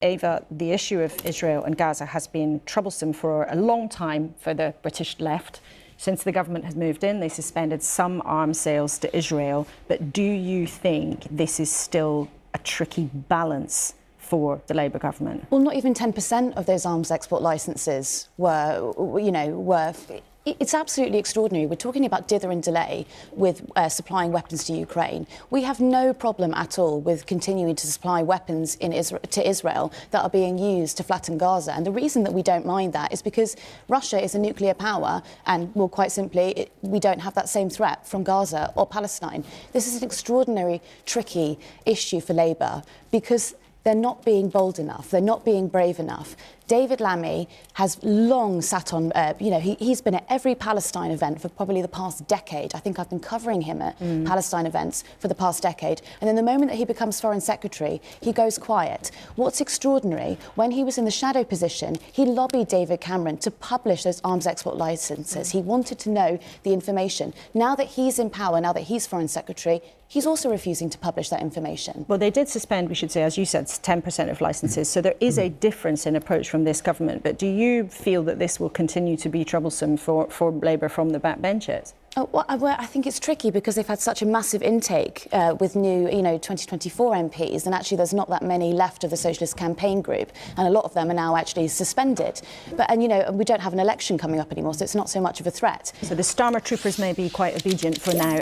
Ava, the issue of Israel and Gaza has been troublesome for a long time for the British left. Since the government has moved in, they suspended some arms sales to Israel. But do you think this is still a tricky balance for the Labour government? Well, not even 10% of those arms export licences were. It's absolutely extraordinary. We're talking about dither and delay with supplying weapons to Ukraine. We have no problem at all with continuing to supply weapons to Israel that are being used to flatten Gaza. And the reason that we don't mind that is because Russia is a nuclear power and, well, quite simply, we don't have that same threat from Gaza or Palestine. This is an extraordinary, tricky issue for Labour because they're not being bold enough. They're not being brave enough. David Lamy has long sat on, he's been at every Palestine event for probably the past decade. I think I've been covering him at Palestine events for the past decade. And then the moment that he becomes Foreign Secretary, he goes quiet. What's extraordinary, when he was in the shadow position, he lobbied David Cameron to publish those arms export licences. He wanted to know the information. Now that he's in power, now that he's Foreign Secretary, he's also refusing to publish that information. Well, they did suspend, we should say, as you said, 10% of licences. So there is a difference in approach from this government. But do you feel that this will continue to be troublesome for Labour from the backbenches? Well, I think it's tricky because they've had such a massive intake with new, 2024 MPs, and actually there's not that many left of the Socialist Campaign Group, and a lot of them are now actually suspended. But we don't have an election coming up anymore, so it's not so much of a threat. So the Stormer Troopers may be quite obedient for now.